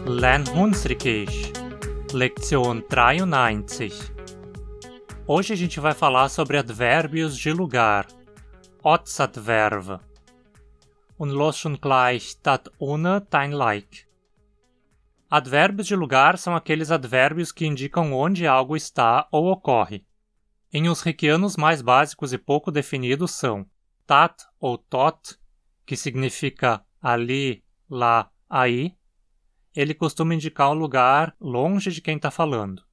Lernhunsrikisch, Lektion 93. Hoje a gente vai falar sobre advérbios de lugar, Ortsadverbe. Und los schon gleich dat ohne dein like. Advérbios de lugar são aqueles advérbios que indicam onde algo está ou ocorre. Em uns riquianos mais básicos e pouco definidos são tat ou tot, que significa ali, lá, aí. Ele costuma indicar um lugar longe de quem está falando.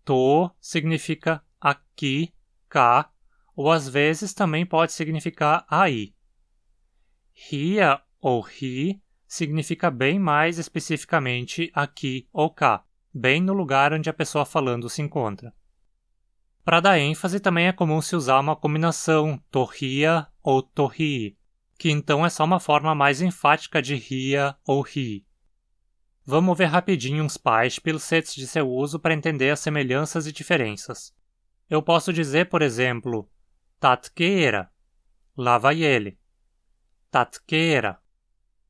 To significa aqui, cá, ou às vezes também pode significar aí. Hier ou hi significa bem mais especificamente aqui ou cá, bem no lugar onde a pessoa falando se encontra. Para dar ênfase, também é comum se usar uma combinação tohia ou tohi, que então é só uma forma mais enfática de ria ou ri. Vamos ver rapidinho uns Beispielssätze de seu uso para entender as semelhanças e diferenças. Eu posso dizer, por exemplo, tatqueira, lá vai ele. Tatqueira.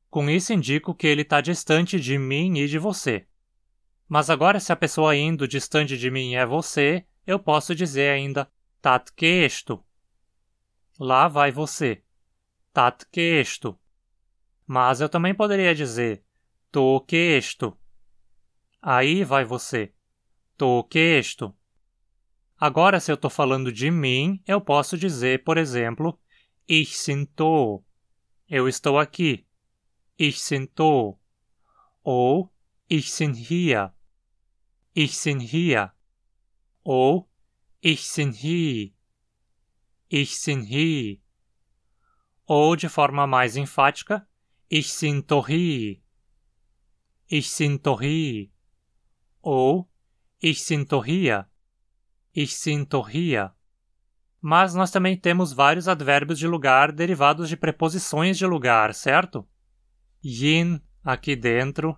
Com isso indico que ele está distante de mim e de você. Mas agora, se a pessoa indo distante de mim é você, eu posso dizer ainda tatquesto. Lá vai você. Tatquesto. Mas eu também poderia dizer toquesto. Aí vai você. Toquesto. Agora, se eu estou falando de mim, eu posso dizer, por exemplo, ich sinto. Eu estou aqui. Ich sinto. Ou ich sin hier. Ich sin hier. Ou ich sin hi. Ich sin hi. Ou, de forma mais enfática, ich sinto hi. Ich sinto hi. Ou ich sinto hier. Ich sinto hier. Mas nós também temos vários advérbios de lugar derivados de preposições de lugar, certo? Yin, aqui dentro.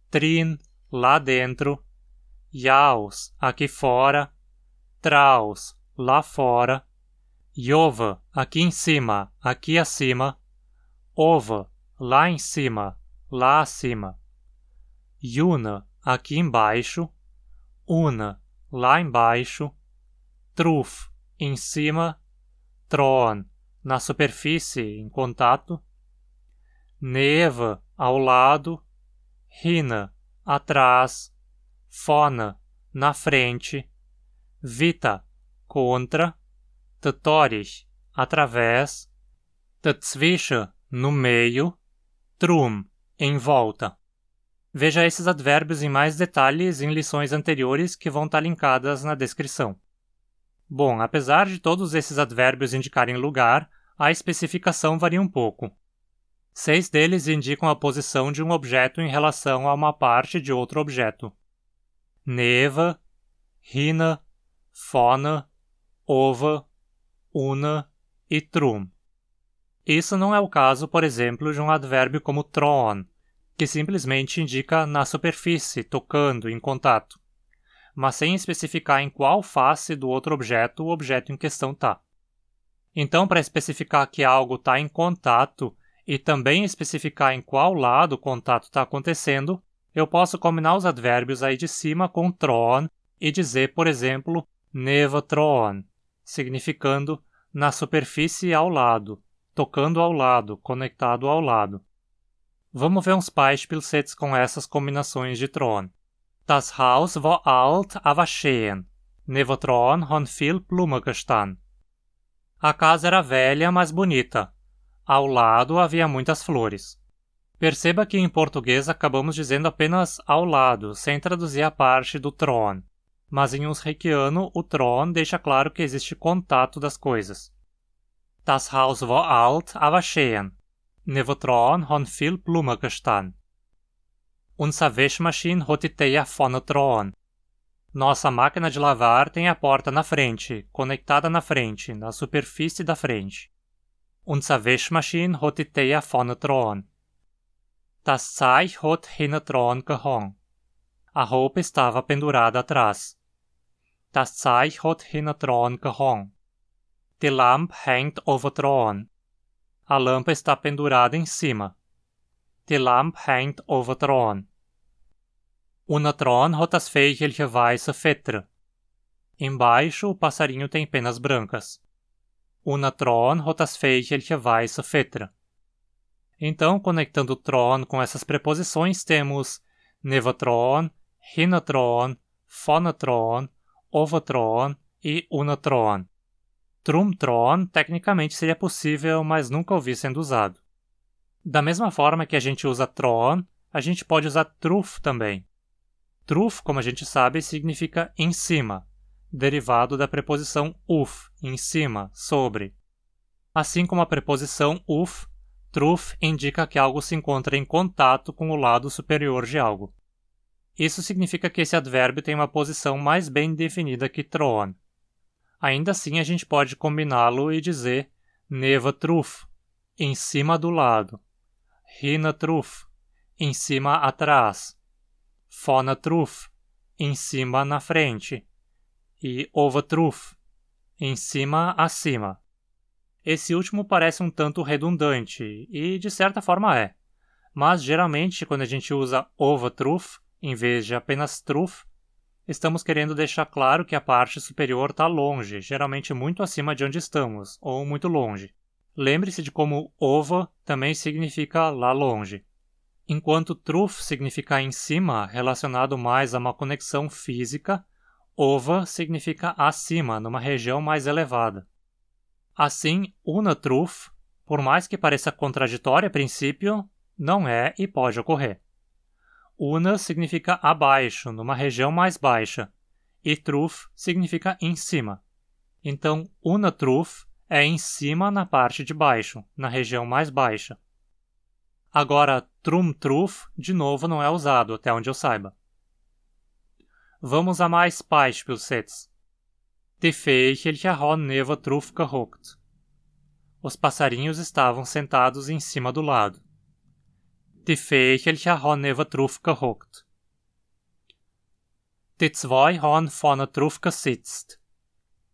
Trin, lá dentro. Jaus, aqui fora. Traus, lá fora. Jove, aqui em cima, aqui acima. Ove, lá em cima, lá acima. Juna, aqui embaixo. Una, lá embaixo. Truf, em cima. Tron, na superfície, em contato. Neve, ao lado. Hina, atrás. Fona, na frente. Vita, contra. Tetoris, através. Dazwischen, no meio. Trum, em volta. Veja esses advérbios em mais detalhes em lições anteriores que vão estar linkadas na descrição. Bom, apesar de todos esses advérbios indicarem lugar, a especificação varia um pouco. 6 deles indicam a posição de um objeto em relação a uma parte de outro objeto. Neve, hina, fona, ove, una e trum. Isso não é o caso, por exemplo, de um advérbio como tron, que simplesmente indica na superfície, tocando, em contato, mas sem especificar em qual face do outro objeto o objeto em questão está. Então, para especificar que algo está em contato e também especificar em qual lado o contato está acontecendo, eu posso combinar os advérbios aí de cima com tron e dizer, por exemplo, nevetron, significando na superfície ao lado, tocando ao lado, conectado ao lado. Vamos ver uns Beispielssätze com essas combinações de tron. Das Haus war alt, aber schön. Nevetron han viel Blumen gestan. A casa era velha, mas bonita. Ao lado havia muitas flores. Perceba que em português acabamos dizendo apenas ao lado, sem traduzir a parte do tron. Mas em uns reikiano, o tron deixa claro que existe contato das coisas. Das Haus war alt, aber schön. Nevetron han viel Blumen gestan. Unser Waschmaschine hat die Tür vorne dran. Nossa máquina de lavar tem a porta na frente, conectada na frente, na superfície da frente. Unser Waschmaschine hat die Tür vorne dran. Das Zeug hat hinten dran gehangen. A roupa estava pendurada atrás. Das Zeug hat hinten dran gehangen. Die Lampe hängt oben dran. A lâmpada está pendurada em cima. Die Lampe hängt over Thron. Una Thron hat das Vögelchen weiße Federn. Embaixo, o passarinho tem penas brancas. Una Thron hat das Vögelchen weiße Federn. Então, conectando Thron com essas preposições, temos Nevatron, Hinatron, Phonatron, Ovatron e Unatron. Trumtron tecnicamente seria possível, mas nunca ouvi sendo usado. Da mesma forma que a gente usa Tron, a gente pode usar Truf também. Truf, como a gente sabe, significa em cima, derivado da preposição uf, em cima, sobre. Assim como a preposição uf, Truf indica que algo se encontra em contato com o lado superior de algo. Isso significa que esse advérbio tem uma posição mais bem definida que Tron. Ainda assim, a gente pode combiná-lo e dizer Neva Truf, em cima do lado. Hina Truf, em cima atrás. Fona Truf, em cima na frente. E Ova Truf, em cima acima. Esse último parece um tanto redundante, e de certa forma é. Mas geralmente, quando a gente usa Ova Truf, em vez de apenas Truf, estamos querendo deixar claro que a parte superior está longe, geralmente muito acima de onde estamos, ou muito longe. Lembre-se de como Ova também significa lá longe. Enquanto Truf significa em cima, relacionado mais a uma conexão física, Ova significa acima, numa região mais elevada. Assim, Una Truf, por mais que pareça contraditório a princípio, não é e pode ocorrer. Una significa abaixo, numa região mais baixa, e Truf significa em cima. Então, Una Truf é em cima na parte de baixo, na região mais baixa. Agora, Trum Truf, de novo, não é usado, até onde eu saiba. Vamos a mais Beispielssätze. Die Vögelchen haben neben Truf gehockt. Os passarinhos estavam sentados em cima do lado. Die Vögelchen haben neben Truf gehockt. Die zwei haben vorne Truf gesitzt.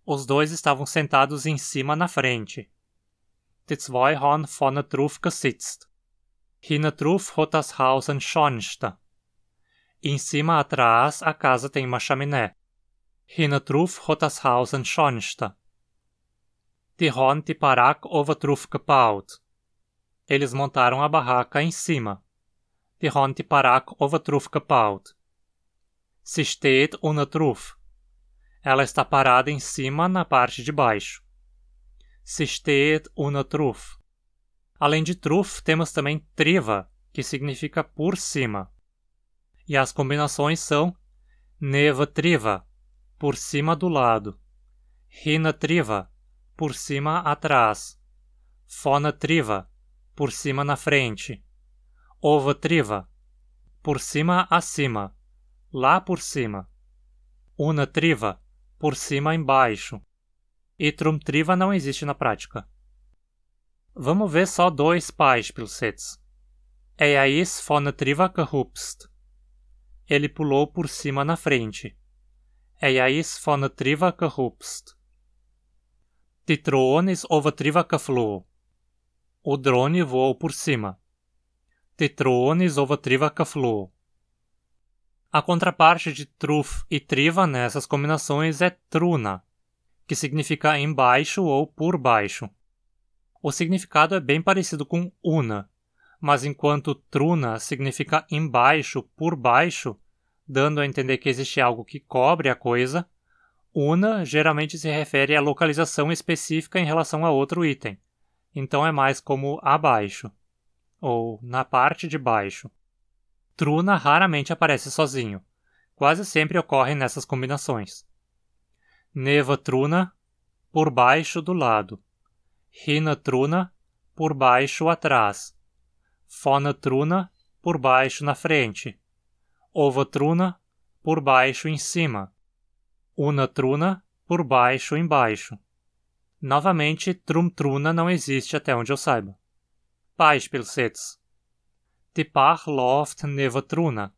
Os dois estavam sentados em cima na frente. Die zwei haben vorne Truf gesitzt. Hinten Truf hat das Haus ein Schornstein. Em cima atrás, a casa tem uma chaminé. Hinten Truf hat das Haus ein Schornstein. Die haben die Barack over Truf gebaut. Eles montaram a barraca em cima. Die haben die Barack over Truf gebaut. Sie steht unter Truf. Ela está parada em cima na parte de baixo. Sie steht unter Truf. Além de Truf, temos também Triva, que significa por cima. E as combinações são Neva Triva, por cima do lado. Hina Triva, por cima atrás. Fona Triva, por cima na frente. Ova Triva, por cima acima. Lá por cima. Una Triva, por cima embaixo. E Trum Triva não existe na prática. Vamos ver só 2 Beispielssätze. Is von Triva gehupst. Ele pulou por cima na frente. Is von Triva gehupst. Die Drohne ist over Triva geflogen. O drone voou por cima. Die Drohne ist over Triva geflogen. A contraparte de Truf e Triva nessas combinações é Truna, que significa embaixo ou por baixo. O significado é bem parecido com Una, mas enquanto Truna significa embaixo, por baixo, dando a entender que existe algo que cobre a coisa, Una geralmente se refere à localização específica em relação a outro item, então é mais como abaixo, ou na parte de baixo. Truna raramente aparece sozinho, quase sempre ocorre nessas combinações. Neva Truna, por baixo do lado. Hina Truna, por baixo atrás. Fona Truna, por baixo na frente. Ova Truna, por baixo em cima. Una Truna, por baixo embaixo. Novamente, Trum Truna não existe até onde eu saiba. Beispielssätze. Die Bach läuft neben Truna.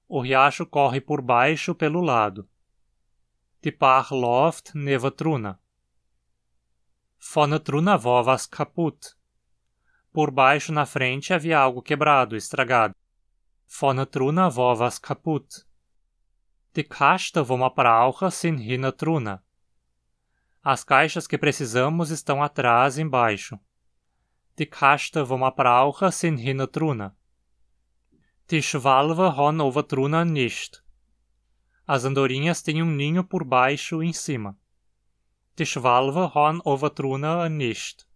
O riacho corre por baixo pelo lado. Die Bach läuft neben Truna. Von Truna war was kaputt. Por baixo na frente havia algo quebrado, estragado. Vorne drunter war was kaputt. Die kasten wo wir brauchen sind hinten drunter. As caixas que precisamos estão atrás, embaixo. Die kasten wo wir brauchen sind hinten drunter. Die Schwalben haben oben drunter nicht. As andorinhas têm ninho por baixo e em cima. Die Schwalben haben oben drunter nicht.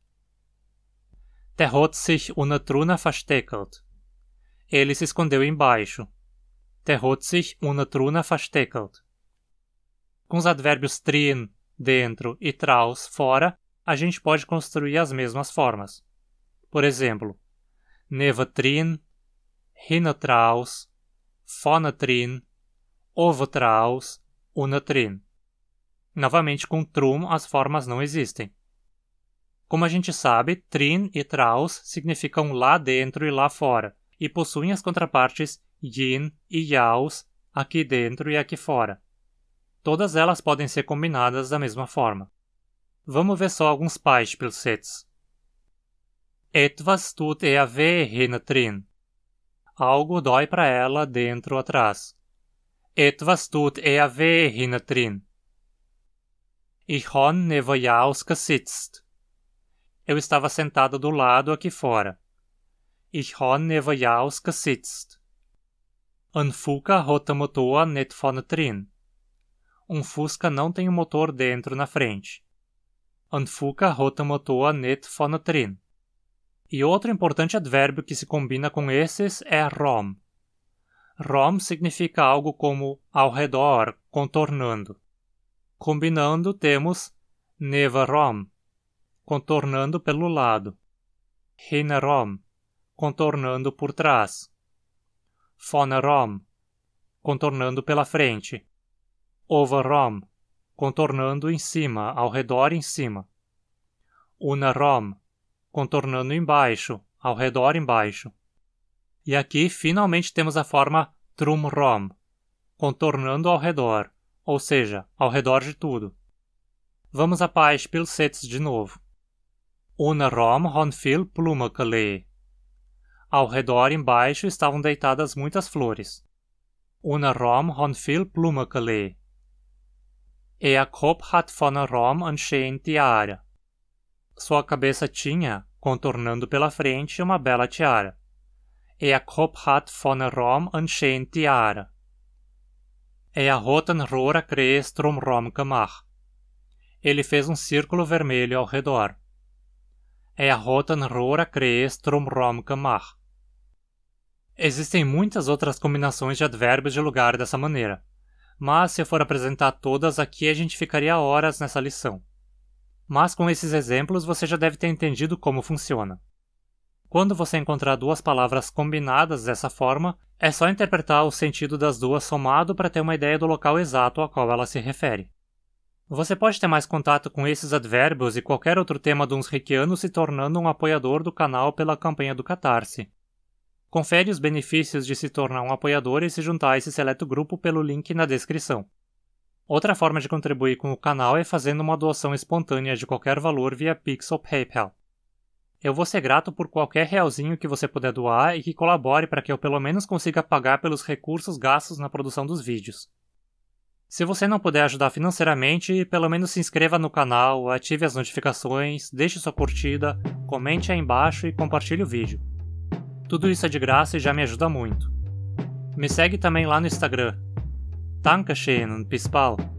Der hat sich unten drunter versteckt. Ele se escondeu embaixo. Der hat sich unten drunter versteckt. Com os advérbios drin, dentro, e draus, fora, a gente pode construir as mesmas formas. Por exemplo, neben drin, hinten draus, vorne drin, oben draus, unten drin. Novamente com drum as formas não existem. Como a gente sabe, drin e draus significam lá dentro e lá fora, e possuem as contrapartes yin e yaus, aqui dentro e aqui fora. Todas elas podem ser combinadas da mesma forma. Vamos ver só alguns Beispielssätze. Etwas tut weh hinten drin. Algo dói para ela dentro ou atrás. Etwas tut weh hinten drin. Ich han neben Jaus gesitzt. Eu estava sentado do lado aqui fora. Ich han neben Jaus gesitzt. Ein Fusca hat den Motor nicht vorne drin. Fusca não tem motor dentro na frente. Ein Fusca hat den Motor nicht vorne drin. E outro importante advérbio que se combina com esses é rom. Rom significa algo como ao redor, contornando. Combinando temos neben rom, contornando pelo lado. Hinten rom, contornando por trás. Vorne rom, contornando pela frente. Oben rom, contornando em cima, ao redor em cima. Unten rom, contornando embaixo, ao redor embaixo. E aqui finalmente temos a forma drum rom, contornando ao redor, ou seja, ao redor de tudo. Vamos a Beispielssätze de novo. Unten rom han viel Blumen gelegen. Ao redor embaixo estavam deitadas muitas flores. Unten rom han viel Blumen gelegen. Ihr Kopf hat vorne rom een schöne tiara. Sua cabeça tinha, contornando pela frente, uma bela tiara. Ihr Kopf hat vorne rom een schöne tiara. Hat een roter Kreis drumherum gemacht. Ele fez círculo vermelho ao redor. Hat een roter Kreis drumherum gemacht. Existem muitas outras combinações de advérbios de lugar dessa maneira, mas se eu for apresentar todas aqui a gente ficaria horas nessa lição. Mas com esses exemplos você já deve ter entendido como funciona. Quando você encontrar duas palavras combinadas dessa forma, é só interpretar o sentido das duas somado para ter uma ideia do local exato ao qual ela se refere. Você pode ter mais contato com esses advérbios e qualquer outro tema do Unsriquiano se tornando um apoiador do canal pela campanha do Catarse. Confere os benefícios de se tornar um apoiador e se juntar a esse seleto grupo pelo link na descrição. Outra forma de contribuir com o canal é fazendo uma doação espontânea de qualquer valor via Pix ou PayPal. Eu vou ser grato por qualquer realzinho que você puder doar e que colabore para que eu pelo menos consiga pagar pelos recursos gastos na produção dos vídeos. Se você não puder ajudar financeiramente, pelo menos se inscreva no canal, ative as notificações, deixe sua curtida, comente aí embaixo e compartilhe o vídeo. Tudo isso é de graça e já me ajuda muito. Me segue também lá no Instagram. Dankeschön und bis bald.